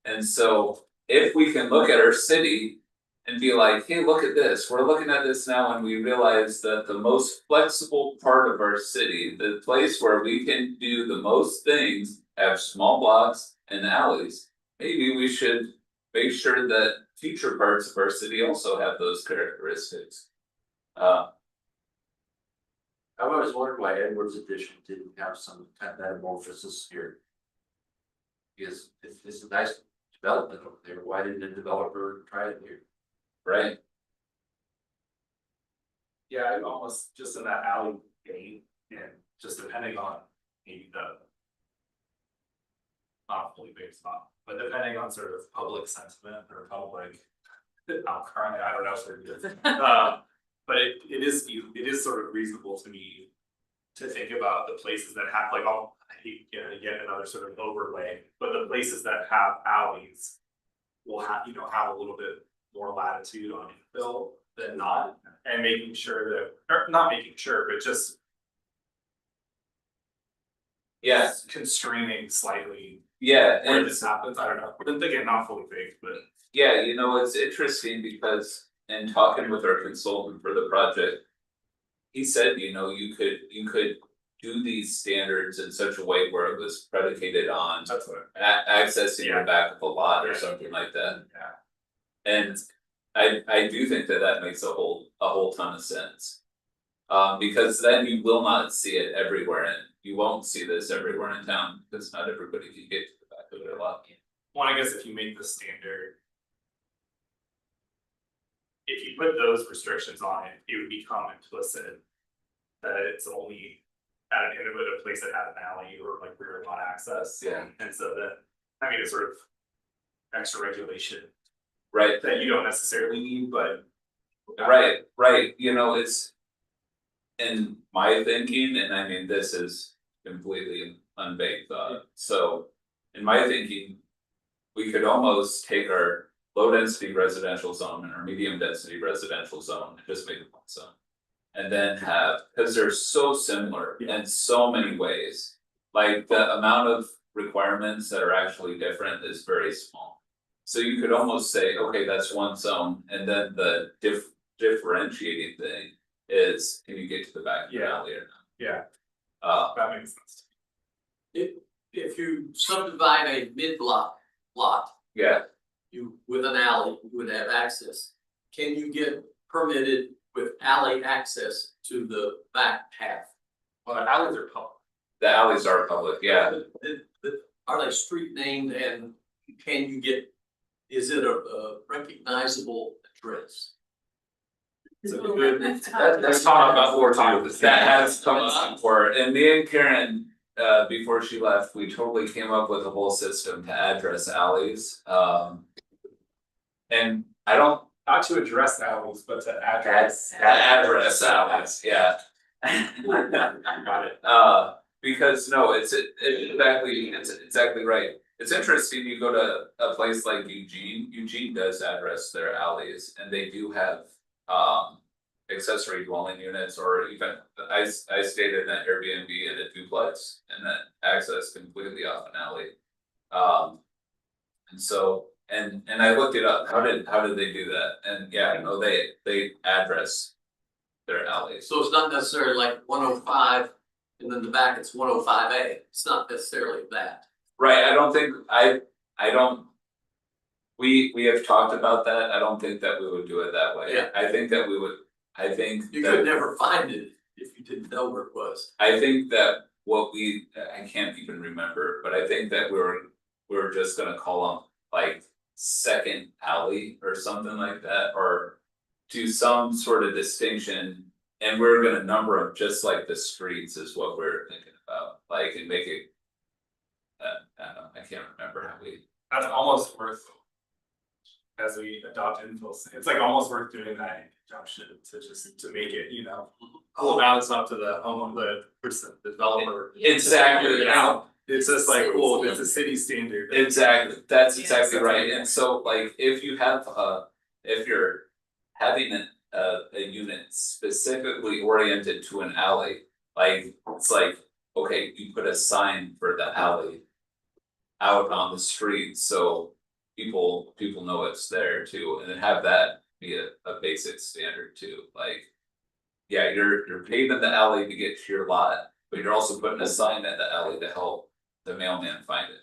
And so, if we can look at our city and be like, hey, look at this, we're looking at this now and we realize that the most flexible part of our city, the place where we can do the most things, have small blocks and alleys. Maybe we should make sure that future parts of our city also have those characteristics. I've always wondered why Edwards Edition didn't have some kind of metamorphosis here. Because it's a nice development over there, why didn't the developer try it here? Right? Yeah, I'm almost just in that alley game and just depending on maybe not fully based on, but depending on sort of public sentiment or public outcry, I don't know if they're good. But it is sort of reasonable to me to think about the places that have like, I hate again another sort of overlay, but the places that have alleys. Will have, have a little bit more latitude on infill than not, and making sure that, or not making sure, but just Yeah, constraining slightly yeah, where and this happens, I don't know, then again, not fully baked, but. yeah, it's interesting because in talking with our consultant for the project. He said, you could do these standards in such a way where it was predicated on That's what. accessing Yeah. the back of a lot or Yeah. something like that. Yeah. And I do think that makes a whole ton of sense. Because then you will not see it everywhere and you won't see this everywhere in town, because not everybody can get to the back of their lot. Well, I guess if you make the standard. If you put those restrictions on it, it would become implicit. That it's only at an innovative place that had an alley or like rear lot access. Yeah. And so that, it's sort of. Extra regulation Right, that you don't necessarily need, but. right, it's. In my thinking, and I mean, this is completely unbaked thought, so in my thinking. We could almost take our low density residential zone and our medium density residential zone and just make it one zone. And then have, because they're so similar in so many ways, like the amount of requirements that are actually different is very small. So you could almost say, okay, that's one zone, and then the differentiating thing is, can you get to the back of the alley or not? Yeah, that makes sense. If you subdivide a mid-block lot, Yeah, with an alley, you would have access. Can you get permitted with alley access to the back half? Well, the alleys are public. the alleys are public, yeah, Are they street named and can you get, is it a recognizable address? It's a good, that's let's talk about what we're talking about. that has come up before, and me and Karen. Before she left, we totally came up with a whole system to address alleys, and I don't. Not to address alleys, but to address. Address alleys, yeah. Got it. Because no, it's exactly right. It's interesting, you go to a place like Eugene does address their alleys, and they do have accessory dwelling units, or even, I stayed in an Airbnb in a duplex and that access completely off an alley. And so, and I looked it up, how did they do that? And yeah, no, they address their alleys. So it's not necessarily like 105 and then the back it's 105A. It's not necessarily that. Right, I don't think, I don't. We have talked about that, I don't think that we would do it that way. Yeah. I think that we would, I think You that- could never find it if you didn't know where it was. I think that I can't even remember, but I think that we're just gonna call them like second alley or something like that, or do some sort of distinction. And we're gonna number them just like the streets is what we're thinking about, like, and make it. I don't know, I can't remember how we. That's almost worth. As we adopt infill, it's like almost worth doing that in conjunction to make it, Well, now it's up to the person, the developer. Exactly, It's just like, cool, it's a city standard. Exactly, that's exactly Yes. right, and so like if you're having a unit specifically oriented to an alley. Like, it's like, okay, you put a sign for the alley. Out on the street, so people know it's there too, and then have that be a basic standard too, like. Yeah, you're paving the alley to get to your lot, but you're also putting a sign at the alley to help the mailman find it.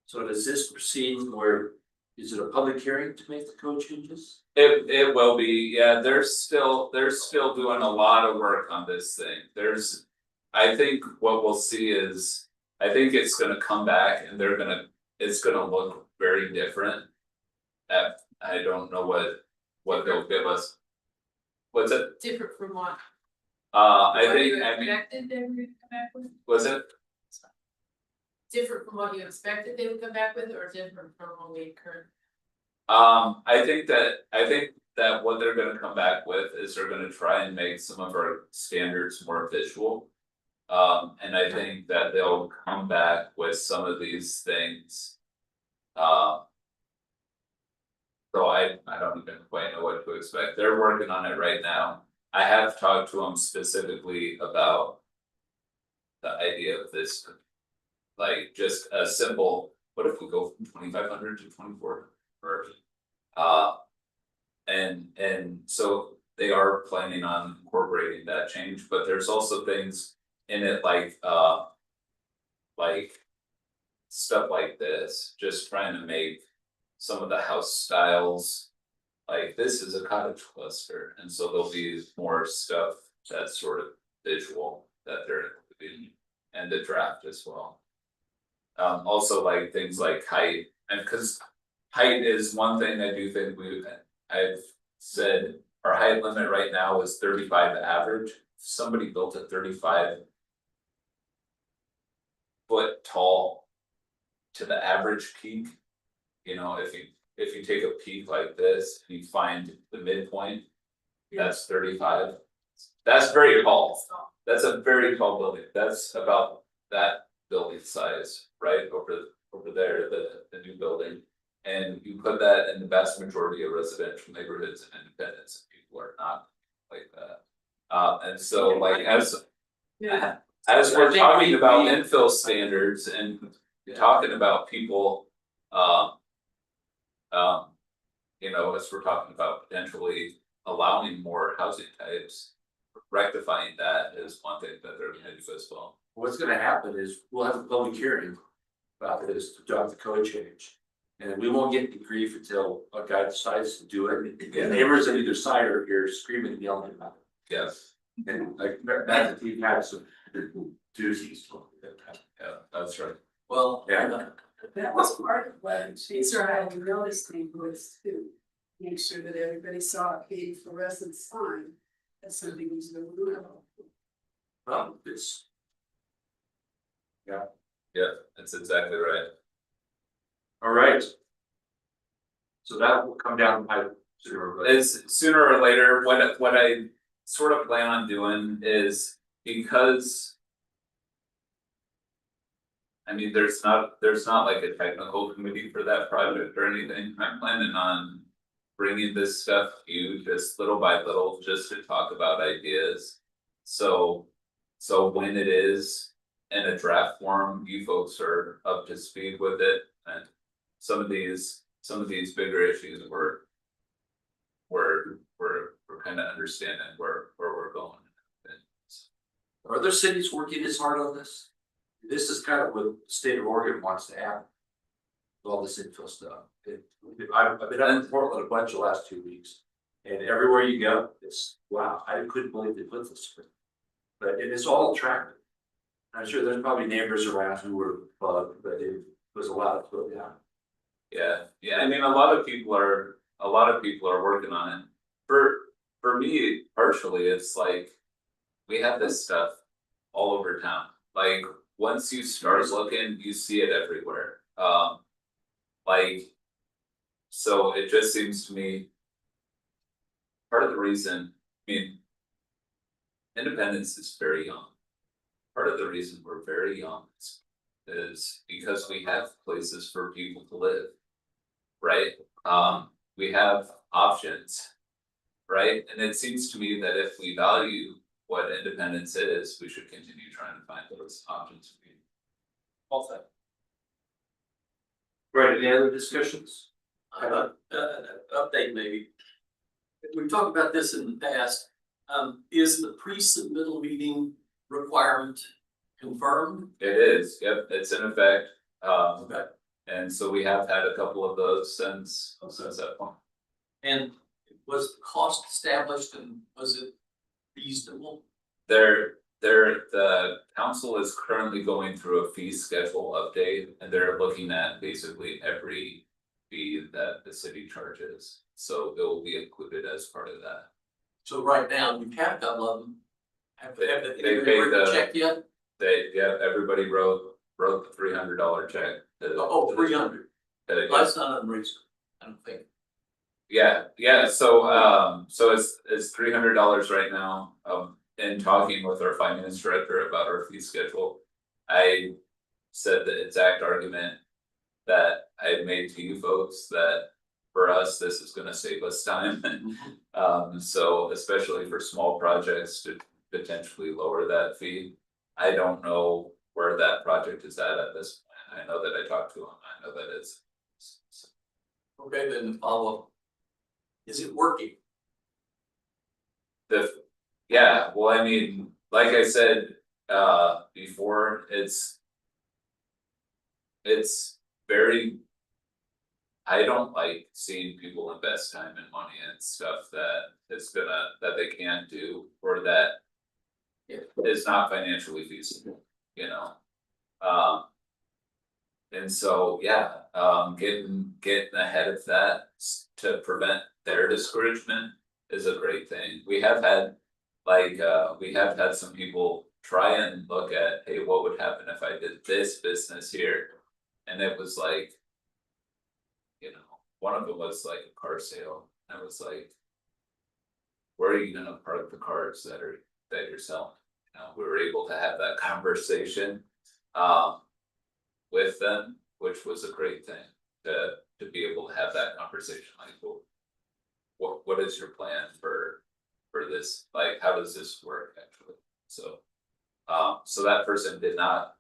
So does this proceed where, is it a public hearing to make the code changes? It will be, yeah, they're still doing a lot of work on this thing, I think what we'll see is, I think it's gonna come back and it's gonna look very different. I don't know what they'll give us. What's it? Different from what? I What you think, I mean, expected they would come back with? was it? Different from what you expected they would come back with, or different from what we currently? I think that what they're gonna come back with is they're gonna try and make some of our standards more visual. And I think that they'll come back with some of these things. So I don't even quite know what to expect, they're working on it right now. I have talked to them specifically about the idea of this. Like just a simple, what if we go from 2,500 to 24 or and so they are planning on incorporating that change, but there's also things in it like stuff like this, just trying to make some of the house styles. Like this is a cottage cluster, and so there'll be more stuff that's sort of visual that they're including, and the draft as well. Also like things like height, and cause height is one thing I do think I've said our height limit right now is 35 average. If somebody built a 35 foot tall to the average peak, you know, if you take a peak like this, and you find the midpoint, that's 35. That's very tall. That's a very tall building. That's about that building size, right? Over there, the new building. And you put that in the vast majority of residential neighborhoods and independents, and people are not like that. And so like as we're talking about infill standards and talking about people, you know, as we're talking about potentially allowing more housing types, rectifying that is one thing that they're gonna do as well. What's gonna happen is we'll have a public hearing about this to adopt the code change. And we won't get the grief until a guy decides to do it. The neighbors on either side are here screaming and yelling about it. Yes, And like that, he had some doozies. yeah, that's right. Well, Yeah. That was part of what Chaser had to notice thing was to make sure that everybody saw a paid fluorescent sign. That something was going on. Well, it's. Yeah, that's exactly right. All right. So that will come down the pipe sooner or later. Is sooner or later, what I sort of plan on doing is because. I mean, there's not like a technical committee for that project or anything. I'm planning on bringing this stuff to you just little by little, just to talk about ideas. So when it is in a draft form, you folks are up to speed with it, and some of these bigger issues we're kind of understanding where we're going. Are other cities working as hard on this? This is kind of what the state of Oregon wants to have. With all this infill stuff. I've been out in Portland a bunch the last 2 weeks. And everywhere you go, it's wow, I couldn't believe they put this. But it is all attractive. I'm sure there's probably neighbors around who were bugged, but it was a lot of put down. Yeah, I mean, a lot of people are working on it. For me, partially, it's like we have this stuff all over town. Like once you start looking, you see it everywhere. Like, so it just seems to me part of the reason, I mean, Independence is very young. Part of the reason we're very young is because we have places for people to live, right? We have options, right? And it seems to me that if we value what independence is, we should continue trying to find those options for people. All set. Right, any other discussions? an update maybe. We've talked about this in the past, is the pre-submittal meeting requirement confirmed? It is, yep, it's in effect, Okay. and so we have had a couple of those since that point. And was the cost established and was it reasonable? The council is currently going through a fee schedule update, and they're looking at basically every fee that the city charges. So it will be included as part of that. So right now, we've had a couple of them. Have They they paid written the- a check yet? Everybody wrote the $300 check. Oh, 300, That that's not unreasonable, I don't think. So it's $300 right now, in talking with our finance director about our fee schedule. I said the exact argument that I made to you folks, that for us, this is gonna save us time. So especially for small projects to potentially lower that fee. I don't know where that project is at this point. I know that I talked to him, I know that it's. Okay, then the follow-up. Is it working? Yeah, well, I mean, like I said, before, it's very. I don't like seeing people invest time and money in stuff that they can't do, or that is not financially feasible, you know? And so, getting ahead of that to prevent their discouragement is a great thing. We have had some people try and look at, hey, what would happen if I did this business here? And it was like, you know, one of them was like a car sale. I was like, where are you gonna park the cars that you're selling? You know, we were able to have that conversation with them, which was a great thing to be able to have that conversation. Like, well, what is your plan for this? Like, how does this work actually? So that person did not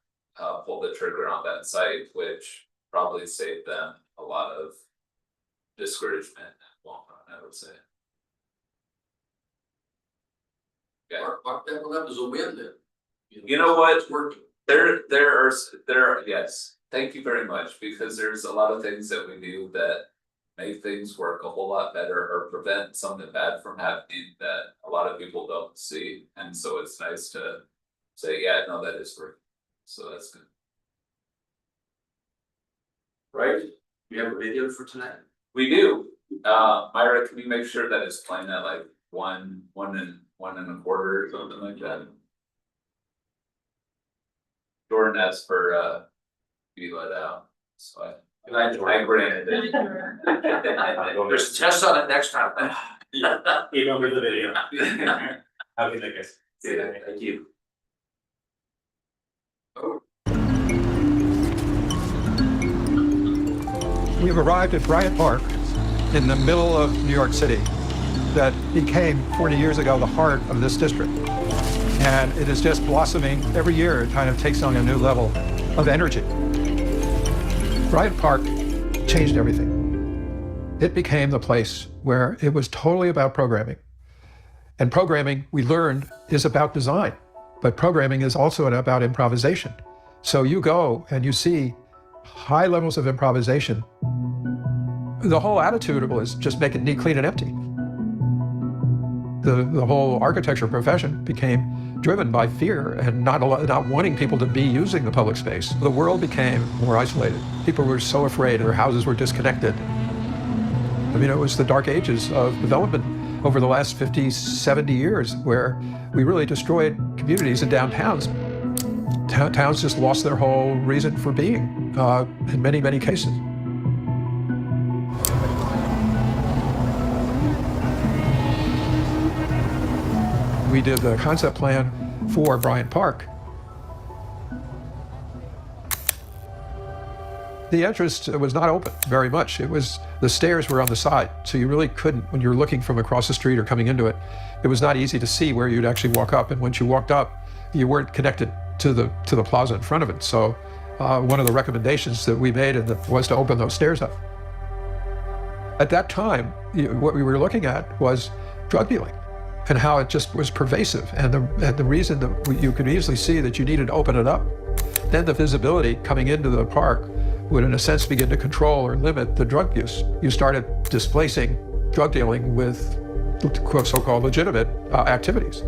pull the trigger on that site, which probably saved them a lot of discouragement in the long run, I would say. Yeah. Mark that one up as a win then. You know what? It's working. There are, yes, thank you very much, because there's a lot of things that we do that make things work a whole lot better, or prevent something bad from happening that a lot of people don't see. And so it's nice to say, yeah, no, that is working. So that's good. Right? We have a video for tonight? We do. Myra, can you make sure that it's playing at like one and a quarter or something like that? Jordan asked for be let out, so I granted it. There's a test on it next time. Email me the video. Have a good night, guys. Yeah, thank you. We've arrived at Bryant Park in the middle of New York City that became 40 years ago the heart of this district. And it is just blossoming every year. It kind of takes on a new level of energy. Bryant Park changed everything. It became the place where it was totally about programming. And programming, we learned, is about design, but programming is also about improvisation. So you go and you see high levels of improvisation. The whole attitude was just make it neat, clean, and empty. The whole architecture profession became driven by fear and not wanting people to be using the public space. The world became more isolated. People were so afraid their houses were disconnected. I mean, it was the dark ages of development over the last 50, 70 years where we really destroyed communities and downtowns. Towns just lost their whole reason for being in many, many cases. We did the concept plan for Bryant Park. The entrance was not open very much. It was, the stairs were on the side, so you really couldn't, when you're looking from across the street or coming into it, it was not easy to see where you'd actually walk up. And once you walked up, you weren't connected to the plaza in front of it. So one of the recommendations that we made was to open those stairs up. At that time, what we were looking at was drug dealing and how it just was pervasive. And the reason that you could easily see that you needed to open it up, then the visibility coming into the park would in a sense begin to control or limit the drug use. You started displacing drug dealing with so-called legitimate activities.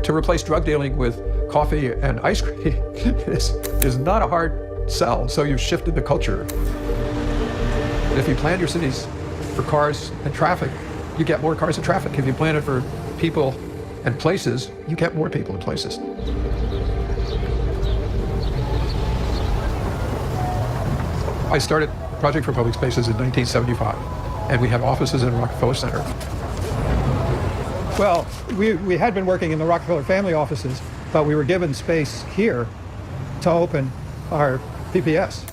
To replace drug dealing with coffee and ice cream is not a hard sell, so you've shifted the culture. If you plan your cities for cars and traffic, you get more cars and traffic. If you plan it for people and places, you get more people and places. I started Project for Public Spaces in 1975, and we have offices in Rockefeller Center. Well, we had been working in the Rockefeller family offices, but we were given space here to open our PPS.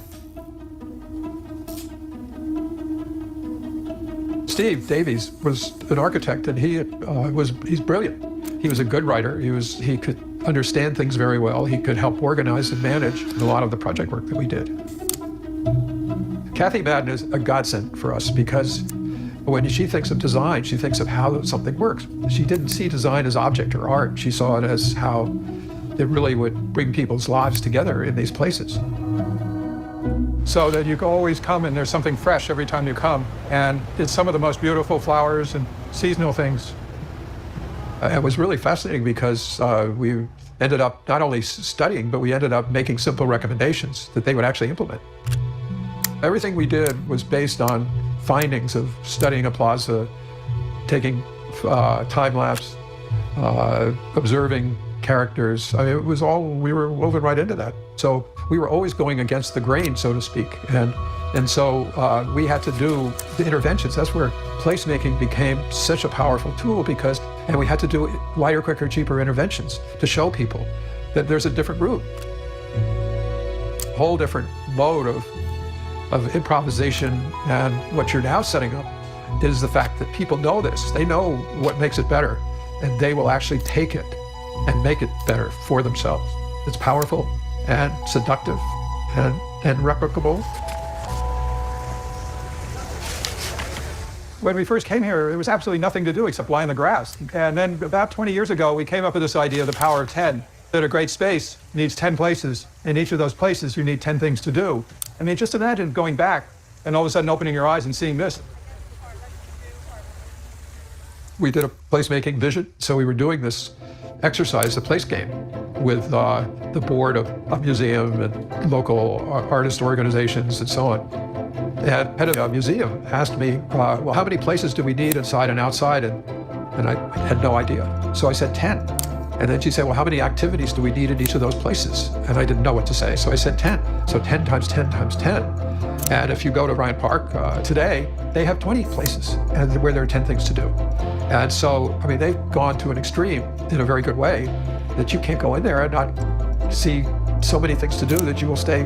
Steve Davies was an architect, and he's brilliant. He was a good writer. He could understand things very well. He could help organize and manage a lot of the project work that we did. Kathy Madden is a godsend for us because when she thinks of design, she thinks of how something works. She didn't see design as object or art. She saw it as how it really would bring people's lives together in these places. So that you can always come and there's something fresh every time you come. And it's some of the most beautiful flowers and seasonal things. It was really fascinating because we ended up not only studying, but we ended up making simple recommendations that they would actually implement. Everything we did was based on findings of studying a plaza, taking time-lapse, observing characters. I mean, it was all, we were woven right into that. So we were always going against the grain, so to speak. And so we had to do the interventions. That's where placemaking became such a powerful tool and we had to do lighter, quicker, cheaper interventions to show people that there's a different route. A whole different mode of improvisation, and what you're now setting up is the fact that people know this. They know what makes it better, and they will actually take it and make it better for themselves. It's powerful and seductive and replicable. When we first came here, there was absolutely nothing to do except lie in the grass. And then about 20 years ago, we came up with this idea of the power of 10, that a great space needs 10 places. In each of those places, you need 10 things to do. I mean, just imagine going back and all of a sudden opening your eyes and seeing this. We did a placemaking vision, so we were doing this exercise, the place game, with the board of a museum and local artist organizations and so on. The head of a museum asked me, well, how many places do we need inside and outside? And I had no idea. So I said 10. And then she said, well, how many activities do we need in each of those places? And I didn't know what to say. So I said 10. So 10 times 10 times 10. And if you go to Bryant Park today, they have 20 places where there are 10 things to do. And so, I mean, they've gone to an extreme in a very good way that you can't go in there and not see so many things to do that you will stay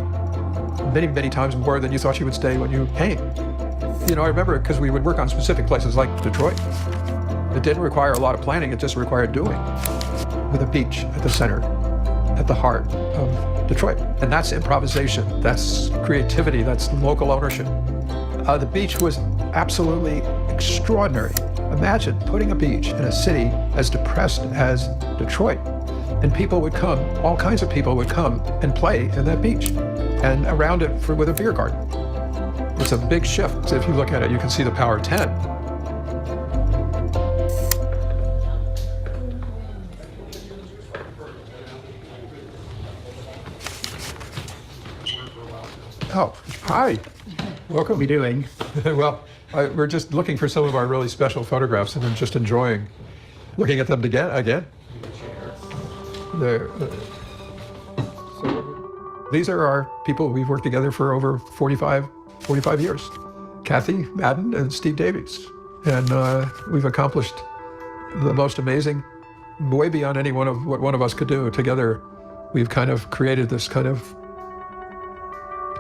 many, many times more than you thought you would stay when you came. You know, I remember because we would work on specific places like Detroit. It didn't require a lot of planning, it just required doing. With a beach at the center, at the heart of Detroit. And that's improvisation, that's creativity, that's local ownership. The beach was absolutely extraordinary. Imagine putting a beach in a city as depressed as Detroit. And people would come, all kinds of people would come and play in that beach and around it with a beer garden. It's a big shift. So if you look at it, you can see the power of 10. Oh, hi. Welcome. What are we doing? Well, we're just looking for some of our really special photographs and then just enjoying looking at them again. These are our people we've worked together for over 45 years. Kathy Madden and Steve Davies. And we've accomplished the most amazing, way beyond any what one of us could do. Together, we've kind of created this kind of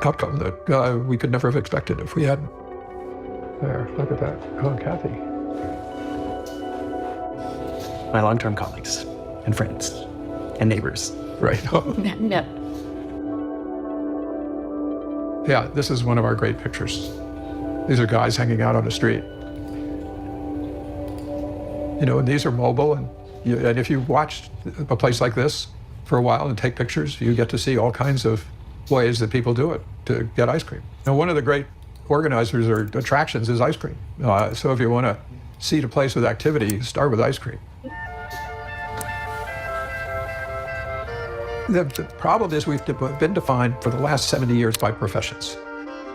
outcome that we could never have expected if we hadn't. There, look at that. Oh, Kathy. My long-term colleagues and friends and neighbors. Right. No. Yeah, this is one of our great pictures. These are guys hanging out on the street. You know, and these are mobile, and if you watch a place like this for a while and take pictures, you get to see all kinds of ways that people do it to get ice cream. Now, one of the great organizers or attractions is ice cream. So if you want to seed a place with activity, start with ice cream. The problem is we've been defined for the last 70 years by professions.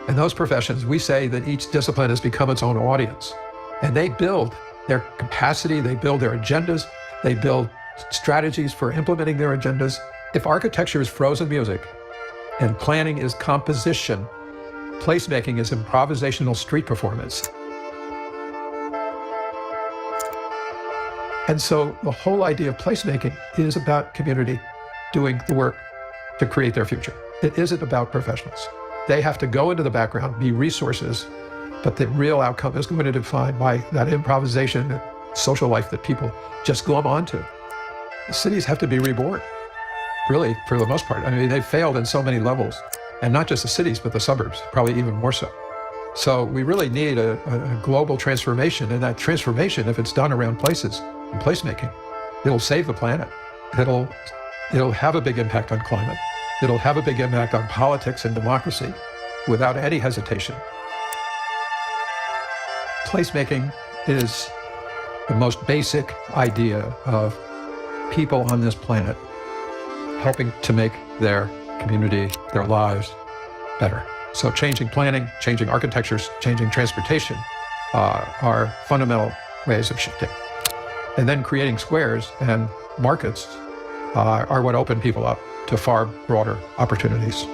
And those professions, we say that each discipline has become its own audience. And they build their capacity, they build their agendas, they build strategies for implementing their agendas. If architecture is frozen music, and planning is composition, placemaking is improvisational street performance, And so the whole idea of placemaking is about community doing the work to create their future. It isn't about professionals. They have to go into the background, be resources, but the real outcome is going to be defined by that improvisation, social life that people just glom onto. The cities have to be reborn, really, for the most part. I mean, they've failed in so many levels, and not just the cities, but the suburbs, probably even more so. So we really need a global transformation, and that transformation, if it's done around places and placemaking, it'll save the planet. It'll have a big impact on climate. It'll have a big impact on politics and democracy without any hesitation. Placemaking is the most basic idea of people on this planet helping to make their community, their lives better. So changing planning, changing architectures, changing transportation are fundamental ways of shifting. And then creating squares and markets are what open people up to far broader opportunities.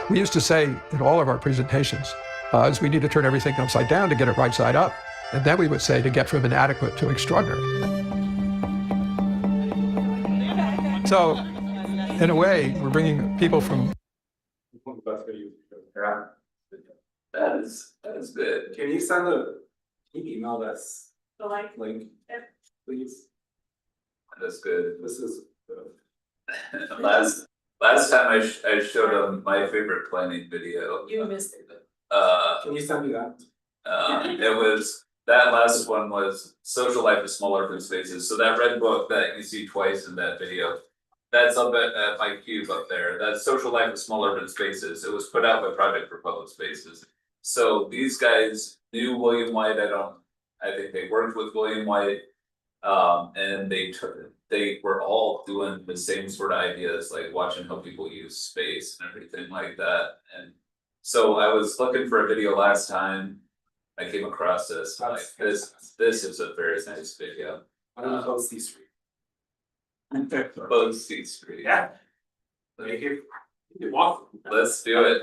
We used to say in all of our presentations, is we need to turn everything upside down to get it right side up. And then we would say to get from inadequate to extraordinary. So in a way, we're bringing people from. That is good. Can you email us The like, link, please? That's good. This is Last time I showed them my favorite planning video. You missed it. Can you send me that? It was, that last one was Social Life is Small Urban Spaces, so that red book that you see twice in that video. That's up at my cube up there, that's Social Life is Small Urban Spaces, it was put out by Project for Public Spaces. So these guys knew William White, I think they worked with William White. And they were all doing the same sort of ideas, like watching how people use space and everything like that. And so I was looking for a video last time. I came across this, like this is a very nice video. I don't know close these three. Both Seats Street. Yeah. Make it walk. Let's do it.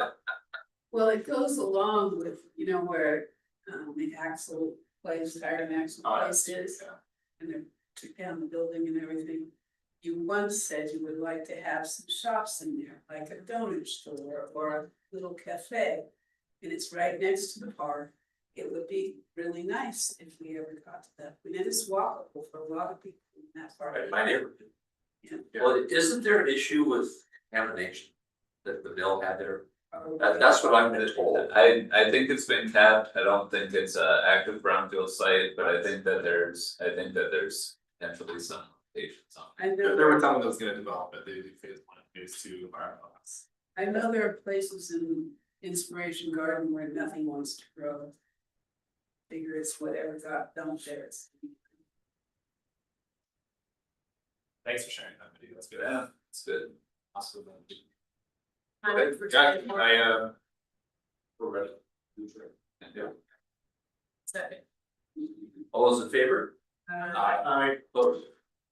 Well, it goes along with, where the Axel place, Iron Axel place is. And they took down the building and everything. You once said you would like to have some shops in there, like a donut store or a little cafe. And it's right next to the park. It would be really nice if we ever got to that. And it is walkable for a lot of people in that part. My neighborhood. Yeah. Well, isn't there an issue with contamination that the bill had there? That's what I'm told. I think it's been capped, I don't think it's a active brownfield site, but I think that there's potentially some limitations on it. I know, There were someone that was gonna develop it, they do phase 1, phase 2 environmental. I know there are places in Inspiration Garden where nothing wants to grow. Figure it's whatever got dumped there. Thanks for sharing that video, that's good. Yeah, it's good. Awesome. I'm for Yeah, trying we're ready. Yeah. second. All those in favor? Aye. Opposed?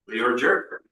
We are adjourned.